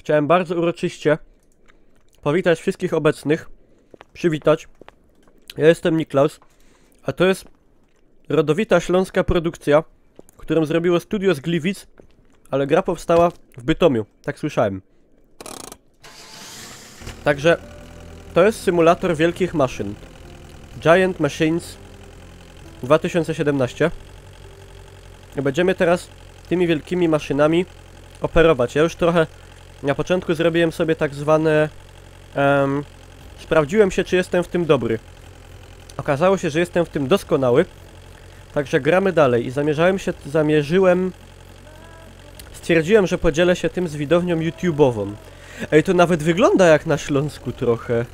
Chciałem bardzo uroczyście powitać wszystkich obecnych. Przywitać. Ja jestem Niklaus, a to jest rodowita śląska produkcja, którą zrobiło studio z Gliwic, ale gra powstała w Bytomiu, tak słyszałem. Także to jest symulator wielkich maszyn. Giant Machines 2017. I będziemy teraz tymi wielkimi maszynami operować. Ja już trochę na początku zrobiłem sobie tak zwane... sprawdziłem się, czy jestem w tym dobry. Okazało się, że jestem w tym doskonały. Także gramy dalej i stwierdziłem, że podzielę się tym z widownią YouTube'ową. Ej, to nawet wygląda jak na Śląsku trochę.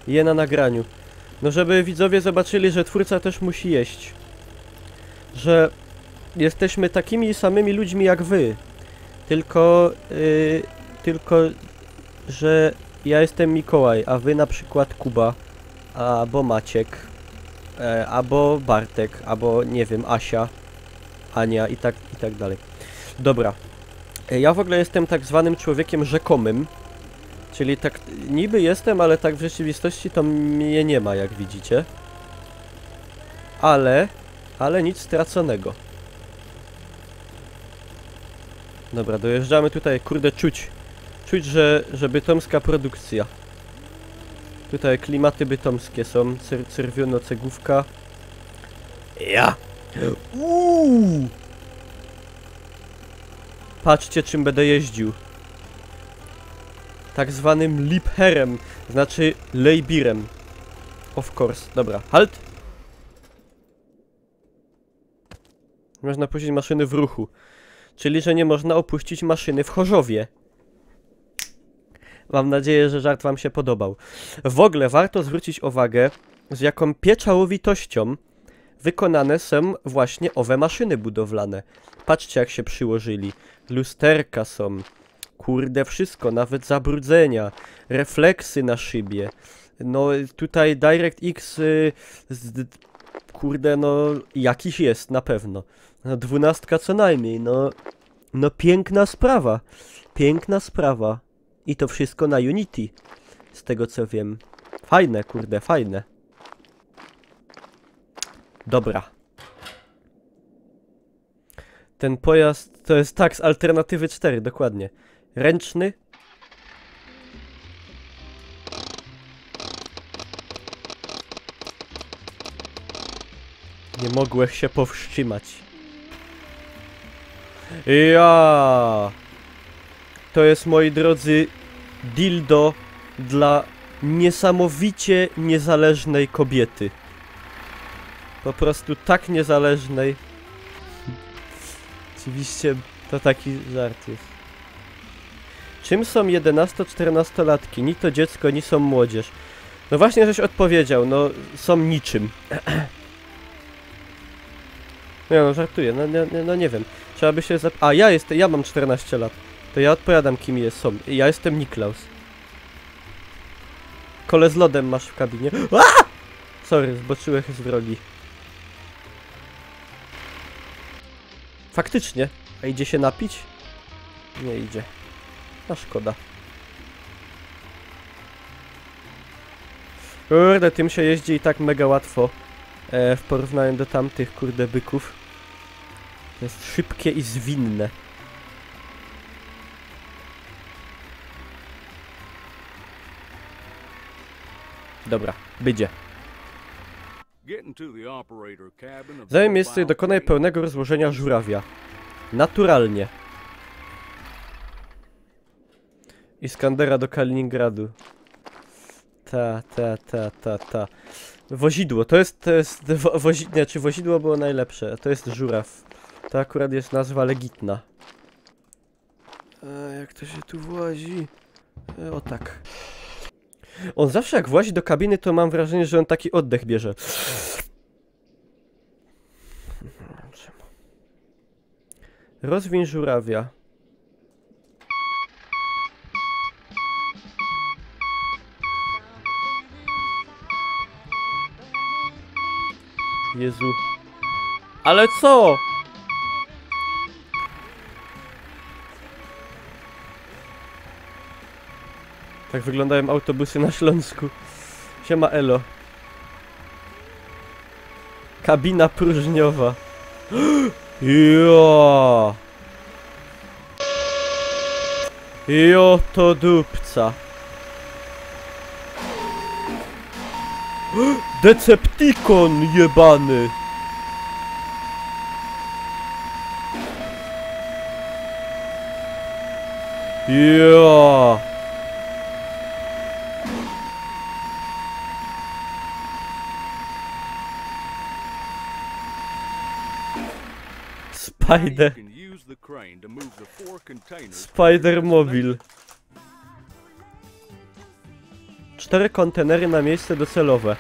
Je na nagraniu. No żeby widzowie zobaczyli, że twórca też musi jeść. Że jesteśmy takimi samymi ludźmi jak wy. Tylko, że ja jestem Mikołaj, a wy na przykład Kuba, albo Maciek, albo Bartek, albo nie wiem, Asia, Ania i tak dalej. Dobra. Ja w ogóle jestem tak zwanym człowiekiem rzekomym. Czyli tak niby jestem, ale tak w rzeczywistości to mnie nie ma, jak widzicie. Ale nic straconego. Dobra, dojeżdżamy tutaj, kurde, czuć, że bytomska produkcja. Tutaj klimaty bytomskie są, czerwiono-cegówka. Ja! Patrzcie, czym będę jeździł. Tak zwanym lipherem, znaczy lejbirem. Of course. Dobra, halt! Można puścić maszyny w ruchu. Czyli, że nie można opuścić maszyny w Chorzowie. Mam nadzieję, że żart wam się podobał. W ogóle warto zwrócić uwagę, z jaką pieczołowitością wykonane są właśnie owe maszyny budowlane. Patrzcie, jak się przyłożyli. Lusterka są. Kurde, wszystko, nawet zabrudzenia, refleksy na szybie. No tutaj DirectX, kurde, no jakiś jest na pewno. No 12 co najmniej, no piękna sprawa. Piękna sprawa. I to wszystko na Unity, z tego co wiem. Fajne, kurde, fajne. Dobra. Ten pojazd to jest tak z alternatywy 4, dokładnie. Ręczny. Nie mogłem się powstrzymać. Ja. To jest, moi drodzy, dildo dla niesamowicie niezależnej kobiety. Po prostu tak niezależnej. Oczywiście to taki żart jest. Czym są 11-14-latki? Ni to dziecko, ni są młodzież. No właśnie, żeś odpowiedział, no są niczym. Nie no, żartuję, no nie wiem. Trzeba by się a ja mam 14 lat. To ja odpowiadam, kim są. Ja jestem Niklaus. Kole z lodem masz w kabinie. Aaaa! Sorry, zboczyłem z drogi. Faktycznie. A idzie się napić? Nie idzie. A szkoda. Kurde, tym się jeździ i tak mega łatwo. W porównaniu do tamtych, kurde, byków. To jest szybkie i zwinne. Dobra, będzie. Zajmij miejsce i dokonaj pełnego rozłożenia żurawia. Naturalnie. Iskandera do Kaliningradu. Ta. Wozidło, to jest nie, czy wozidło było najlepsze, to jest żuraw. To akurat jest nazwa legitna. Jak to się tu włazi? O tak. On zawsze jak włazi do kabiny, to mam wrażenie, że on taki oddech bierze. Rozwiń żurawia. Jezu. Ale co? Tak wyglądają autobusy na Śląsku. Siema elo. Kabina próżniowa. Jo. Jo to dupca. Decepticon jebany. Jo. Spider. Spider Mobil. 4 kontenery na miejsce docelowe.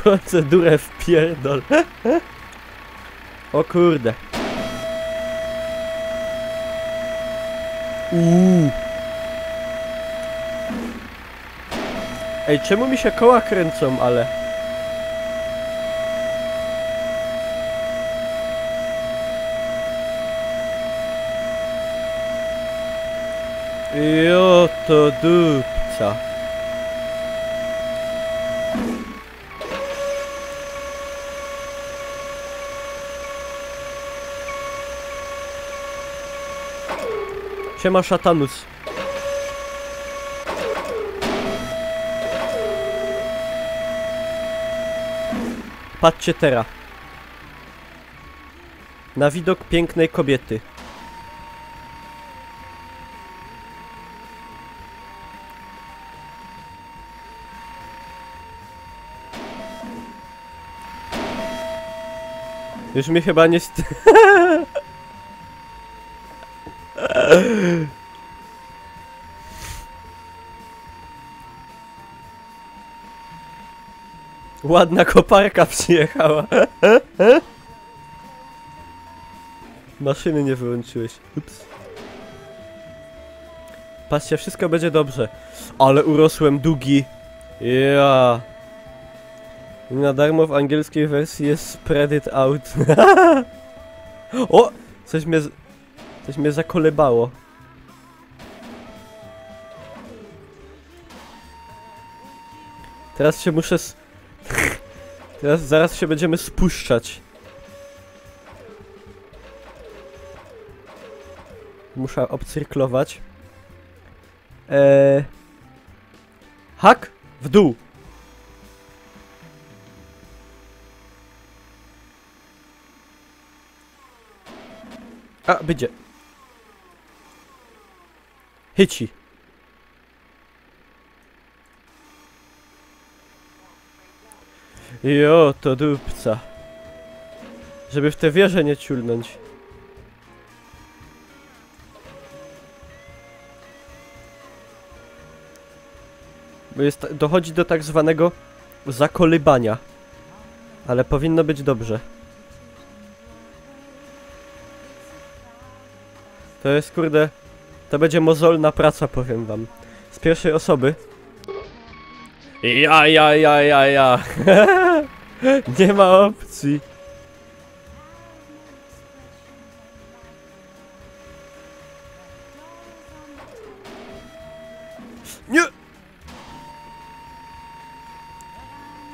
Procedurę wpierdol. O kurde. Ej, czemu mi się koła kręcą, ale... Jo to dupca. Siema szatanus. Patrzcie teraz. Na widok pięknej kobiety. Już mi chyba nie Ładna koparka przyjechała. Maszyny nie wyłączyłeś. Ups. Patrzcie, wszystko będzie dobrze. Ale urosłem długi. Ja. Na darmo w angielskiej wersji jest spread it out. O! Coś mnie zakolebało. Teraz się muszę zaraz się będziemy spuszczać. Muszę obcyrklować. Hak w dół. A, będzie. Hyci. Jo, to dupca. Żeby w tę wieżę nie ciulnąć. Bo dochodzi do tak zwanego zakolybania. Ale powinno być dobrze. To jest, kurde... To będzie mozolna praca, powiem wam. Z pierwszej osoby. Ja. Nie ma opcji. Nie!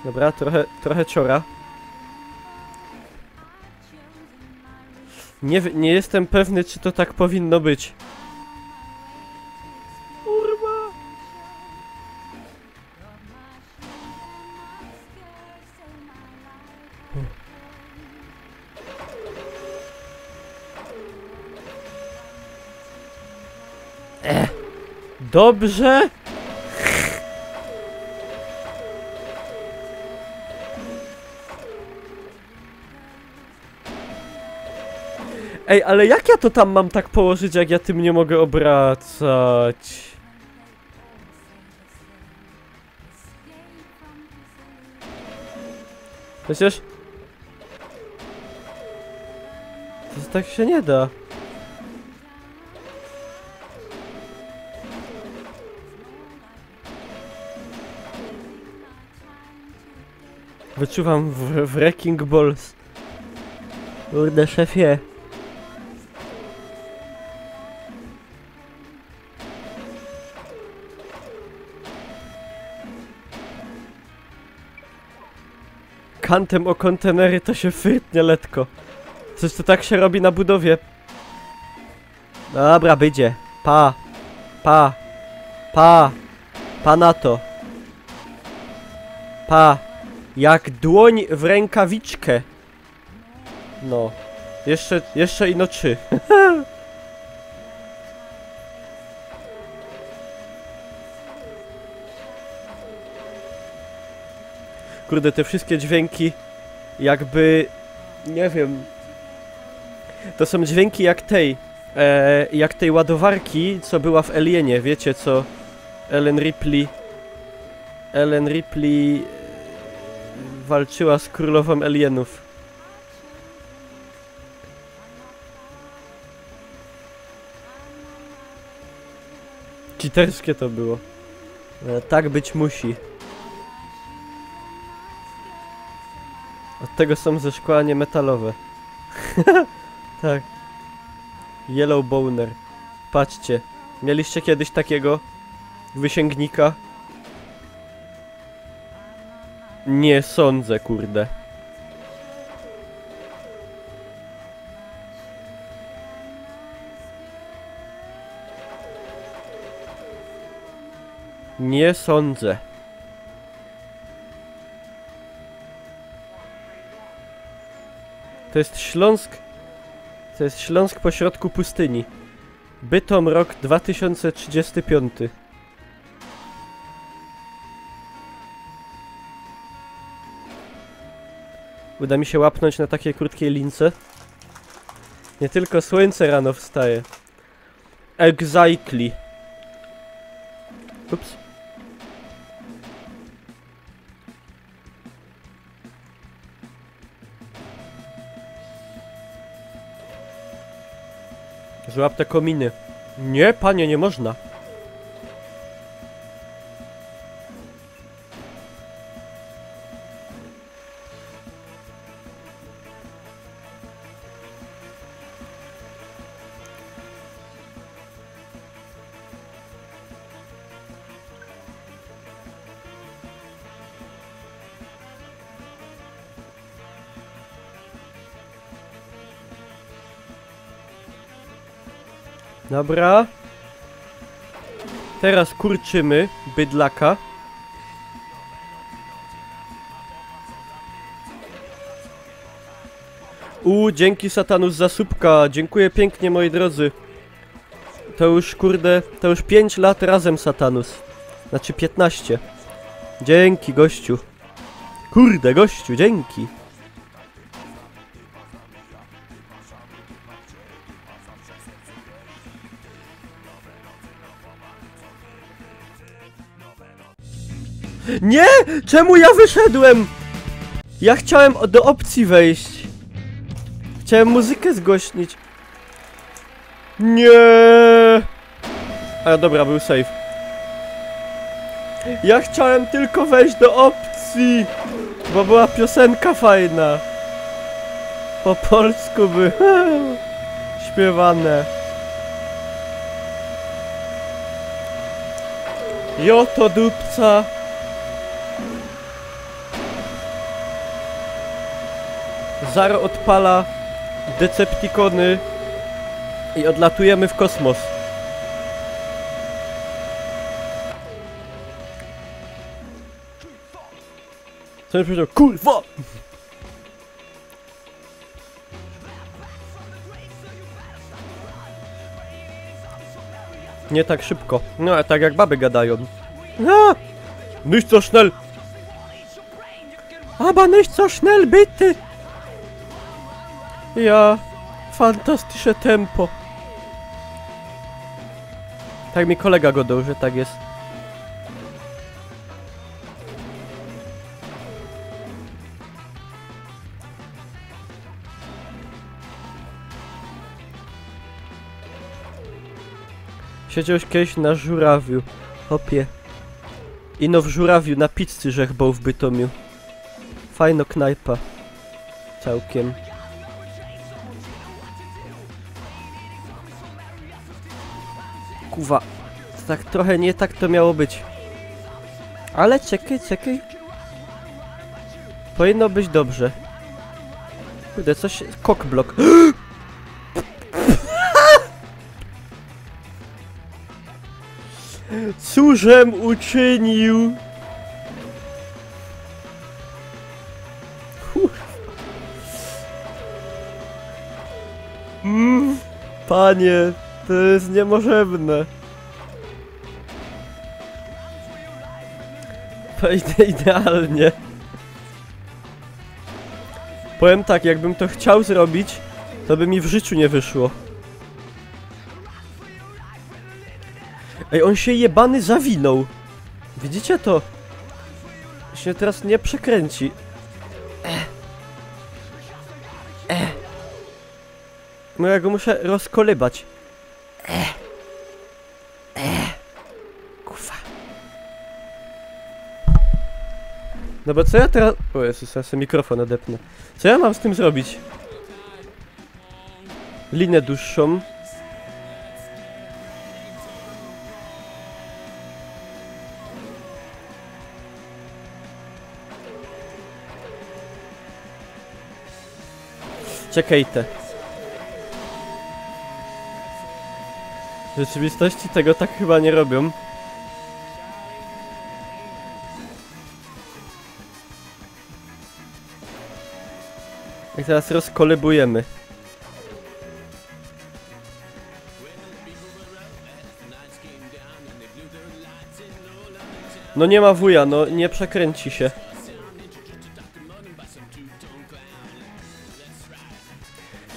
Dobra, trochę ciora. Nie jestem pewny, czy to tak powinno być. Kurwa. Dobrze? Ej, ale jak ja to tam mam tak położyć, jak ja tym nie mogę obracać? Przecież... To tak się nie da. Wyczuwam wrecking balls. Kurde, szefie. kantem o kontenery to się fyrtnie letko. Coś to tak się robi na budowie. Dobra, będzie. Pa. Pa. Pa. Pa na to. Pa. Jak dłoń w rękawiczkę. No. Jeszcze ino 3. Kurde, te wszystkie dźwięki jakby... Nie wiem... To są dźwięki jak tej ładowarki, co była w Alienie, wiecie co? Ellen Ripley walczyła z królową alienów. Cheaterskie to było. Tak być musi. Od tego są ze szkła, a nie metalowe. Tak. Yellow Boner. Patrzcie. Mieliście kiedyś takiego wysięgnika? Nie sądzę, kurde. Nie sądzę. To jest Śląsk. To jest Śląsk pośrodku pustyni. Bytom rok 2035. Uda mi się łapnąć na takiej krótkiej lince. Nie tylko słońce rano wstaje. Exactly. Ups. Złap te kominy. Nie, panie, nie można. Dobra. Teraz kurczymy bydlaka. Dzięki Satanus za słupka. Dziękuję pięknie, moi drodzy. To już, kurde, to już 5 lat razem, Satanus. Znaczy 15. Dzięki, gościu. Kurde, gościu, dzięki. Nie! Czemu ja wyszedłem? Ja chciałem do opcji wejść. Chciałem muzykę zgłośnić. Nie! A dobra, był save. Ja chciałem tylko wejść do opcji, bo była piosenka fajna. Po polsku by śpiewane. Joto dupca. Zaro odpala Decepticony i odlatujemy w kosmos. Co mi powiedział? Kurwa! Nie tak szybko. No, tak jak baby gadają. A! Nicht so schnell! Aber nicht so schnell, bitte! Ja, fantastyczne tempo. Tak mi kolega godał, że tak jest. Siedziałeś kiedyś na żurawiu, hopie. Ino w żurawiu na pizzy żechbał w Bytomiu. Fajno knajpa. Całkiem. Kuwa, tak trochę nie tak to miało być. Ale czekaj, czekaj. Powinno być dobrze. Kurde, coś... Cockblock. Cóżem uczynił? Panie, to jest niemożebne. Idealnie. Powiem tak, jakbym to chciał zrobić, to by mi w życiu nie wyszło. Ej, on się jebany zawinął. Widzicie to? Się teraz nie przekręci. No ja go muszę rozkolybać. Kurwa. No bo co ja teraz... O Jezus, ja sobie mikrofon odepnę. Co ja mam z tym zrobić? Linę dłuższą. Czekajcie. W rzeczywistości tego tak chyba nie robią. I teraz rozkolebujemy. No nie ma wuja, no nie przekręci się.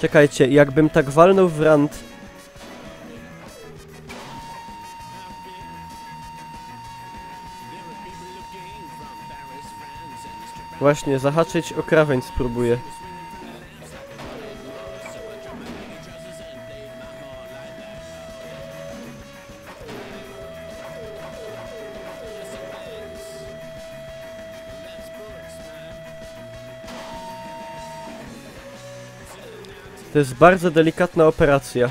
Czekajcie, jakbym tak walnął w rant. Właśnie, zahaczyć o krawędź spróbuję. To jest bardzo delikatna operacja.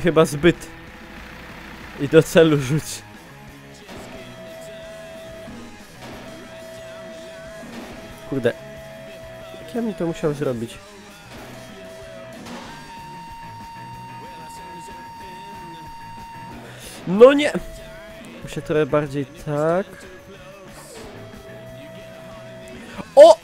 Chyba zbyt. I do celu rzuć. Kurde. Jak ja bym to musiał zrobić? No nie! Muszę trochę bardziej tak. O!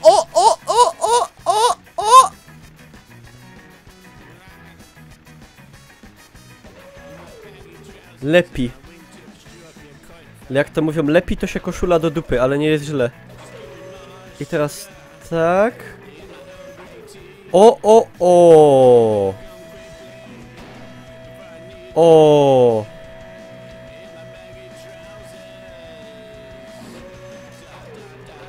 Lepi. Jak to mówią, lepi to się koszula do dupy, ale nie jest źle. I teraz tak. O!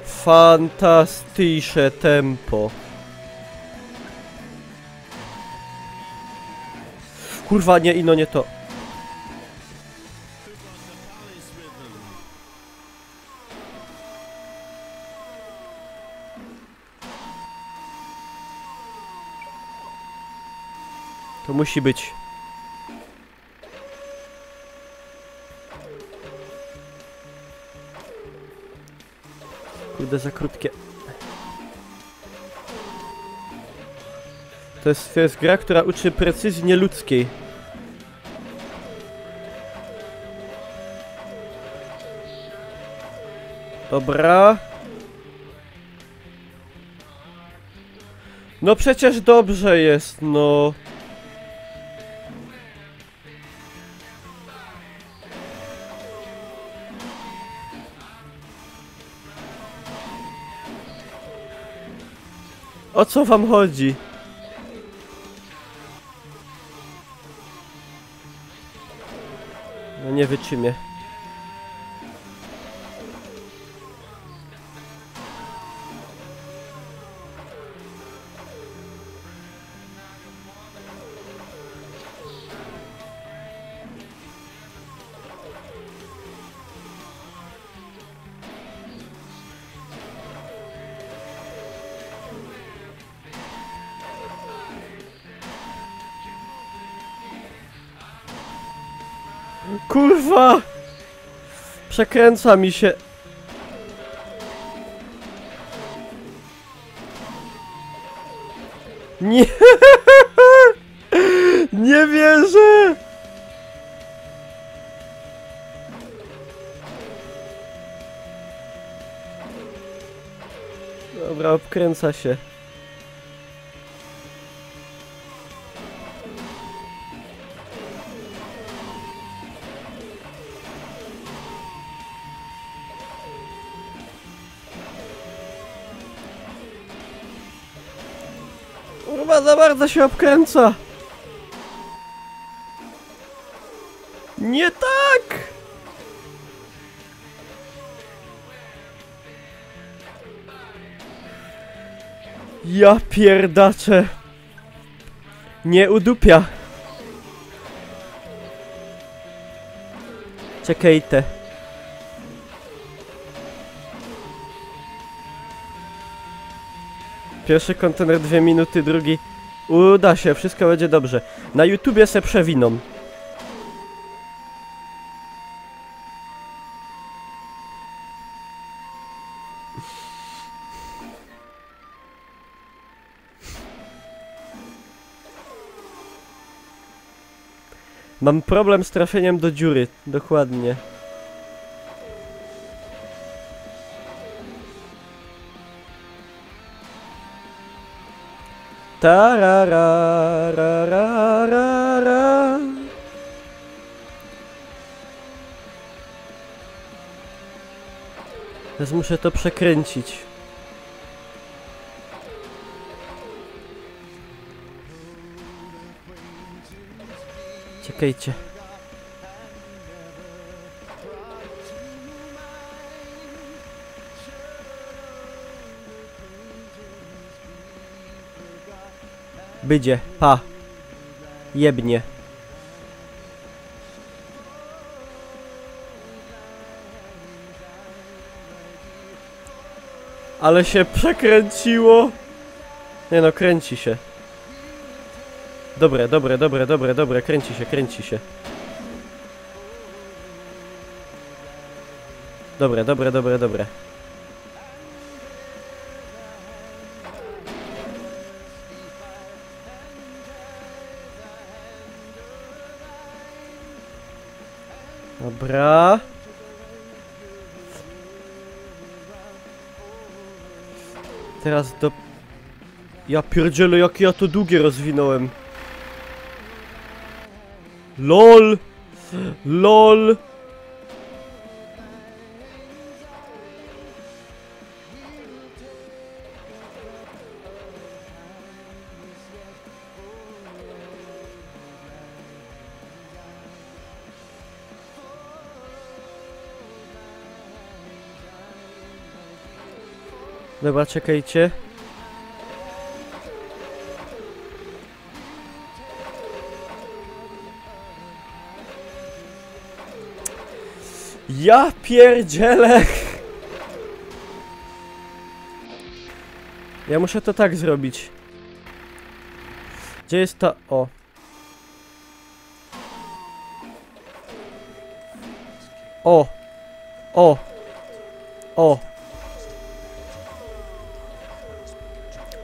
Fantastyczne tempo. Kurwa, nie, ino nie to. To musi być. Kurde, za krótkie. To jest gra, która uczy precyzji nieludzkiej. Dobra. No przecież dobrze jest, no. O co wam chodzi? No nie wytrzymie. Kurwa! Przekręca mi się. Nie! Nie wierzę! Dobra, obkręca się. Kurwa, za bardzo się obkręca. Nie tak! Ja pierdaczę. Nie udupia. Czekajcie. Pierwszy kontener 2 minuty, drugi. Uda się, wszystko będzie dobrze. Na YouTubie se przewiną. Mam problem z trafieniem do dziury, dokładnie. Tarararararara. Teraz muszę to przekręcić. Czekajcie. Będzie, pa. Jebnie. Ale się przekręciło. Nie no, kręci się. Dobre, kręci się, kręci się. Dobre. Dobra. Teraz do... Ja pierdzielę, jak ja to długie rozwinąłem. LOL! LOL! Dobra, czekajcie. Ja pierdzielę! Ja muszę to tak zrobić. Gdzie jest ta... O. O. O. O.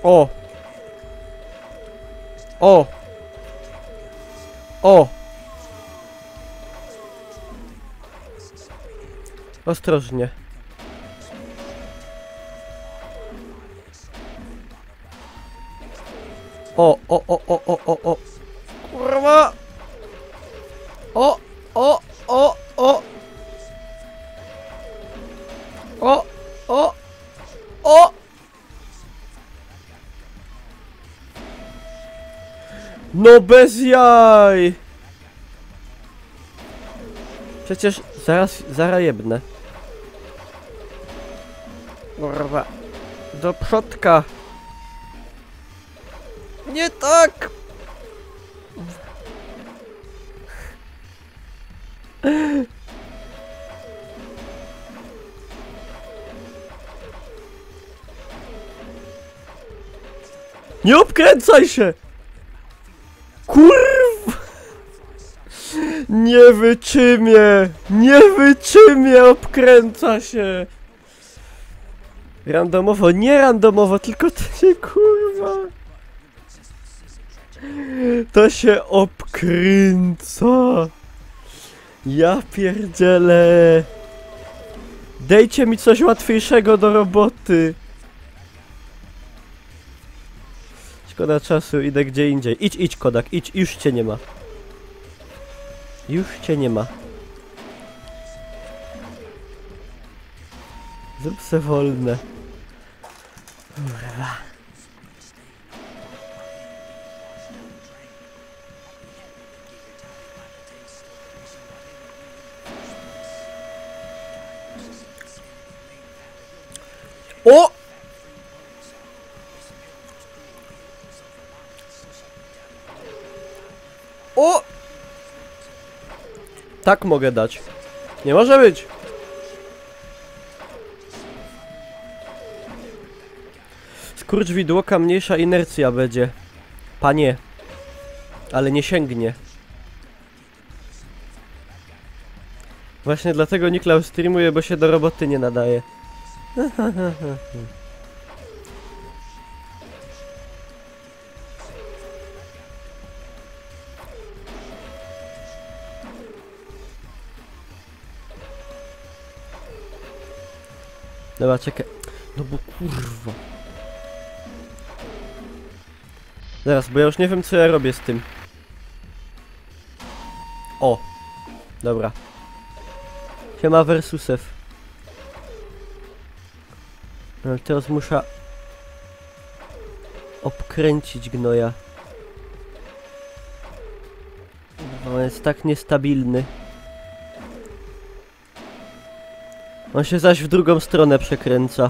O. O. O. Ostrożnie. O. Kurwa. O. No bez jaj! Przecież zaraz jebnę. Kurwa. Do przodka. Nie tak! Nie obkręcaj się! Kurwa! Nie wytrzymie! Nie wytrzymie! Obkręca się! Randomowo, nie randomowo, tylko to się kurwa... To się obkręca! Ja pierdzielę! Dejcie mi coś łatwiejszego do roboty! Szkoda czasu, idę gdzie indziej. Idź Kodak, idź, już cię nie ma. Już cię nie ma. Zrób se wolne. Kurwa. O! O! Tak mogę dać. Nie może być. Skurcz widłoka, mniejsza inercja będzie. Panie. Ale nie sięgnie. Właśnie dlatego Niklaus streamuje, bo się do roboty nie nadaje. Dobra, czekaj. No bo kurwa. Zaraz, bo ja już nie wiem co ja robię z tym. O! Dobra. Siema versusew. No teraz muszę obkręcić gnoja. On jest tak niestabilny. On się zaś w drugą stronę przekręca.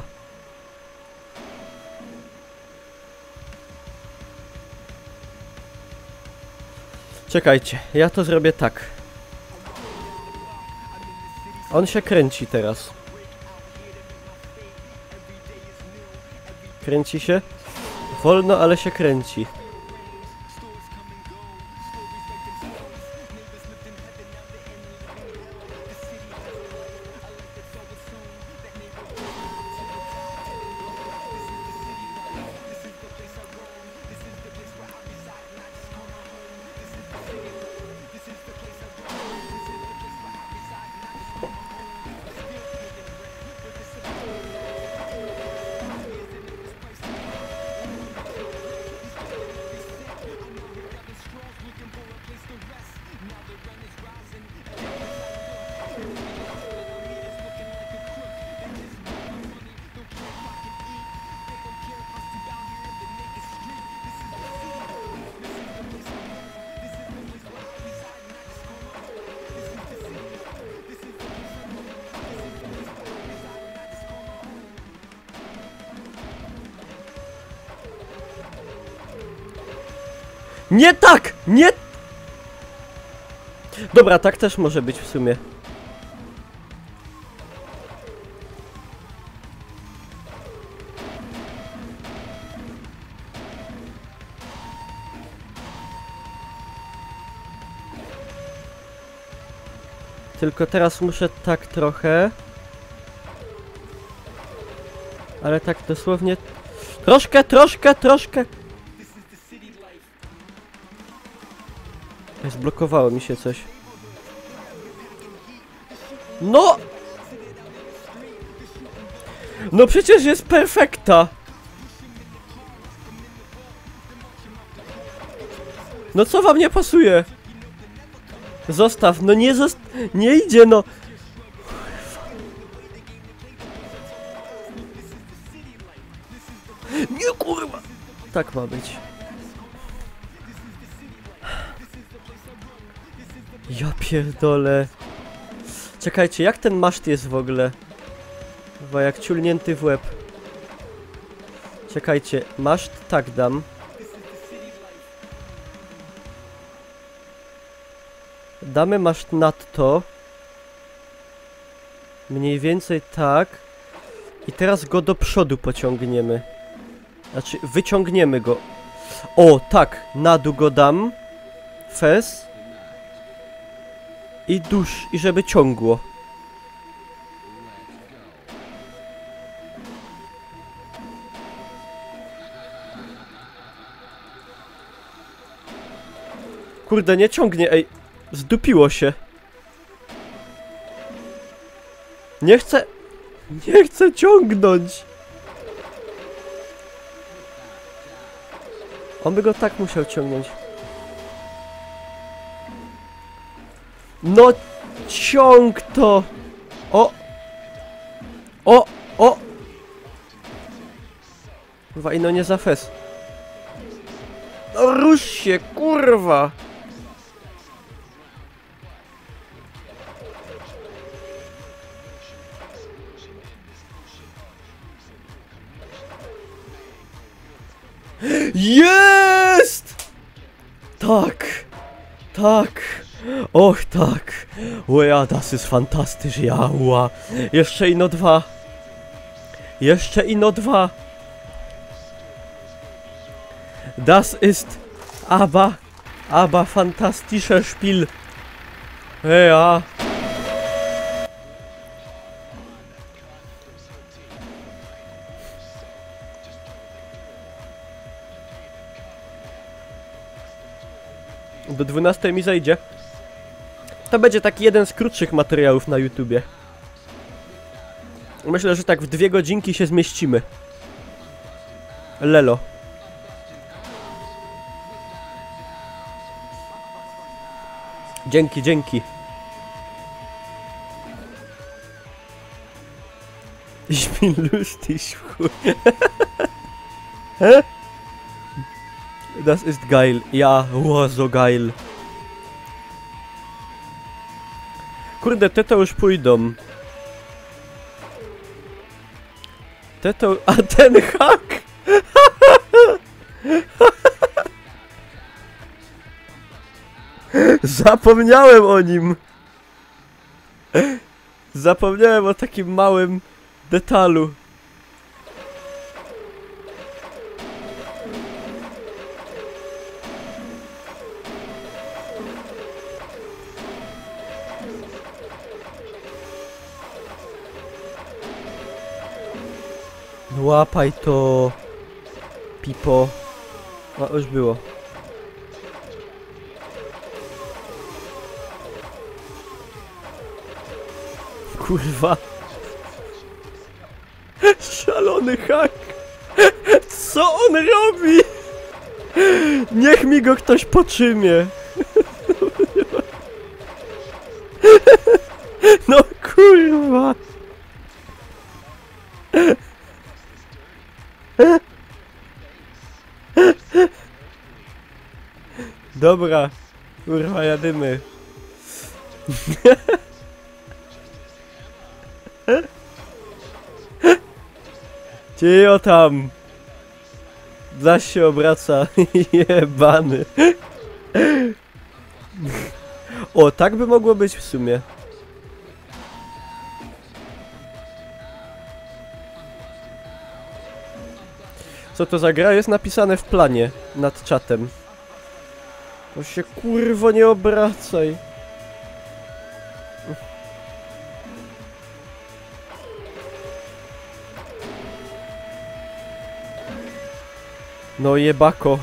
Czekajcie, ja to zrobię tak. On się kręci teraz. Kręci się? Wolno, ale się kręci. Nie tak! Nie! Dobra, tak też może być w sumie. Tylko teraz muszę tak trochę. Ale tak dosłownie... Troszkę! Zblokowało mi się coś. No! No przecież jest perfekta! No co wam nie pasuje? Zostaw, no nie nie idzie, no! Nie kurwa! Tak ma być. Ja pierdolę. Czekajcie, jak ten maszt jest w ogóle? Chyba jak ciulnięty w łeb. Czekajcie, maszt tak dam. Damy maszt nadto. Mniej więcej tak. I teraz go do przodu pociągniemy. Znaczy, wyciągniemy go. O, tak, na dół go dam. Fez. I dusz, i żeby ciągło. Kurde, nie ciągnie, ej. Zdupiło się. Nie chcę... Nie chcę ciągnąć. On by go tak musiał ciągnąć. No ciąg to! O! O! O! Kurwa, i no nie za fes. No rusz się, kurwa! Jest! Tak! Tak! Och tak! O ja, das ist fantastisch, ja, ua! Jeszcze ino 2! Jeszcze ino 2! Das ist aber fantastisches Spiel! Ja! Do 12 mi zajdzie. To będzie taki jeden z krótszych materiałów na YouTubie. Myślę, że tak w 2 godzinki się zmieścimy. Lelo. Dzięki, dzięki. Ich bin lustig, chuj. Das ist geil. Ja, wow, so geil. Kurde, te to już pójdą. Te to... A ten hak! Zapomniałem o nim. Zapomniałem o takim małym detalu. Łapaj to, Pipo. O, już było. Kurwa. Szalony hak. Co on robi? Niech mi go ktoś poczymie. No kurwa. Dobra, kurwa, jadymy. Cio tam. Zaś się obraca. Jebany. O, tak by mogło być w sumie. Co to za gra? Jest napisane w planie nad czatem. To się kurwo nie obracaj. No jebako.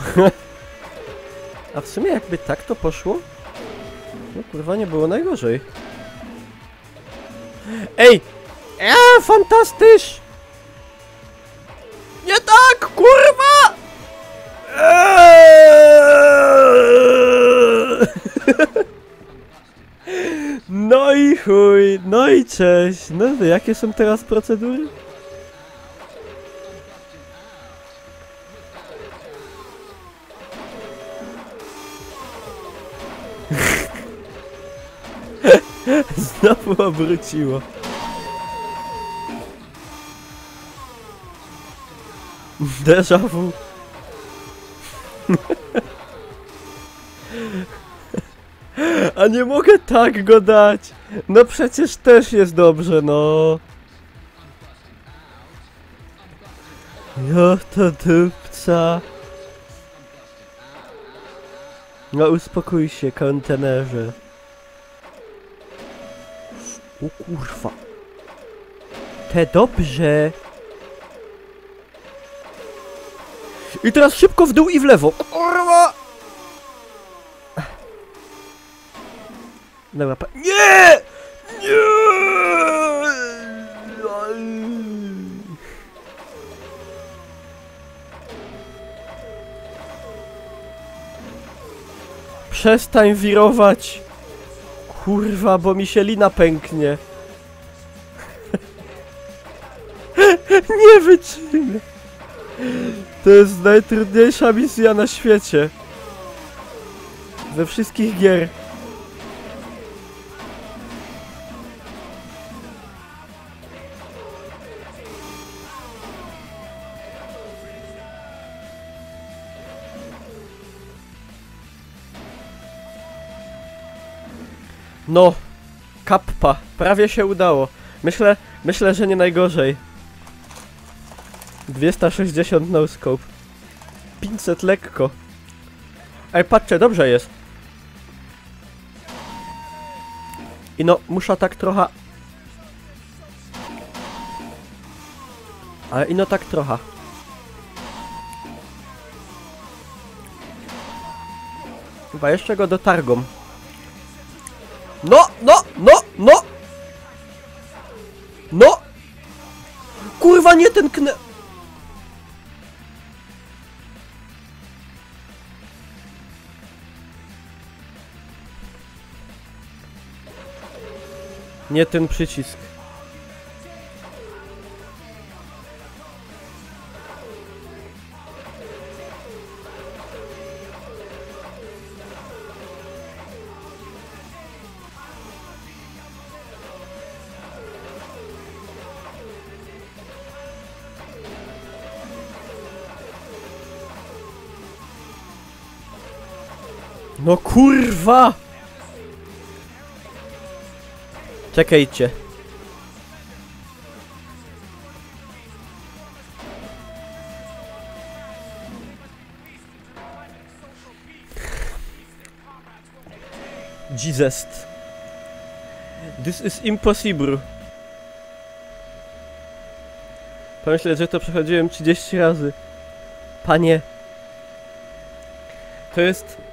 A w sumie jakby tak to poszło? No kurwa, nie było najgorzej. Ej! Fantastysz! Nie tak, kurwa! No i chuj, no i cześć. No to jakie są teraz procedury? Znowu obróciło. Déjà vu. A nie mogę tak go dać. No przecież też jest dobrze, no. Jo, to dupca. No uspokój się, kontenerze. O kurwa. Te dobrze. I teraz szybko w dół i w lewo. Kurwa. Dobra, nie! Nie! Przestań wirować. Kurwa, bo mi się lina pęknie. Nie wytrzymie. To jest najtrudniejsza misja na świecie. Ze wszystkich gier. No, kappa, prawie się udało. Myślę, że nie najgorzej. 260 no scope. 500 lekko. Ej, patrzcie, dobrze jest. I no, muszę tak trochę... Ale ino tak trochę. Chyba jeszcze go dotargą. No! No! Kurwa, nie ten kne... Nie ten przycisk. No kurwa! Czekajcie. Jesus. This is impossible. Pomyślę, że to przechodziłem 30 razy. Panie. To jest...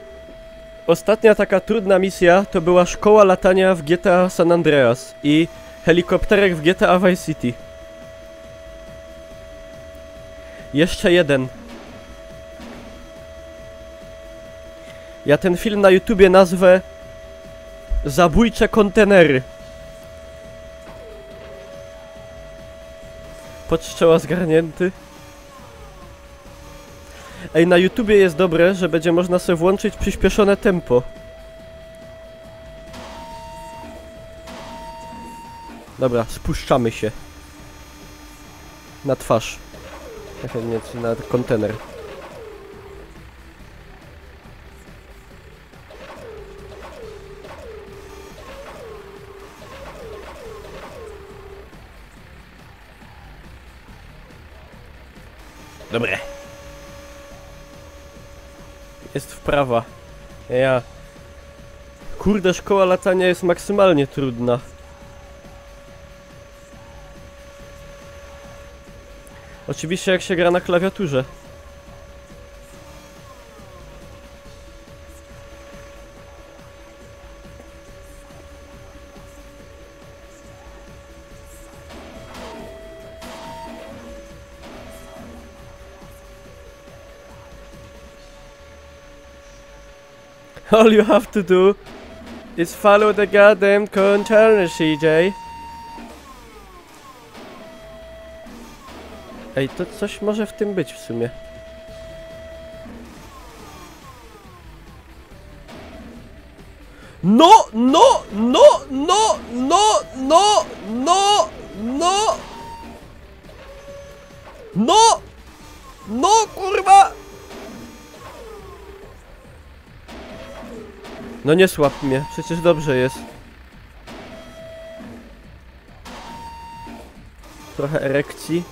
Ostatnia taka trudna misja to była szkoła latania w GTA San Andreas i helikopterek w GTA Vice City. Jeszcze jeden. Ja ten film na YouTubie nazwę Zabójcze kontenery. Podszczoła zgarnięty. Ej, na YouTubie jest dobre, że będzie można sobie włączyć przyspieszone tempo. Dobra, spuszczamy się. Na twarz. Nie, na kontener. Dobre. Jest wprawa. Ja. Kurde, szkoła latania jest maksymalnie trudna. Oczywiście jak się gra na klawiaturze. All you have to do is follow the goddamn container, CJ. Ej, to coś może w tym być w sumie. No! Kurwa! No nie słab mnie, przecież dobrze jest. Trochę erekcji.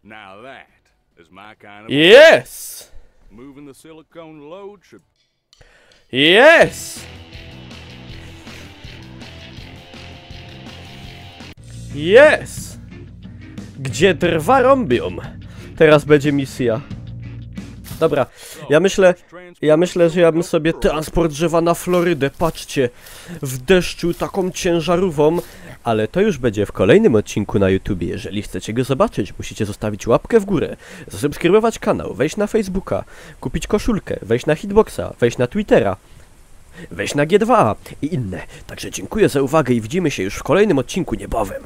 Now that is my kind of Yes! moving the silicone load should Yes! Yes! Gdzie drwa rąbią? Teraz będzie misja. Dobra, ja myślę, że ja bym sobie transport drzewa na Florydę, patrzcie, w deszczu taką ciężarówką, ale to już będzie w kolejnym odcinku na YouTubie. Jeżeli chcecie go zobaczyć, musicie zostawić łapkę w górę, zasubskrybować kanał, wejść na Facebooka, kupić koszulkę, wejść na Hitboxa, wejść na Twittera, wejść na G2A i inne. Także dziękuję za uwagę i widzimy się już w kolejnym odcinku niebawem.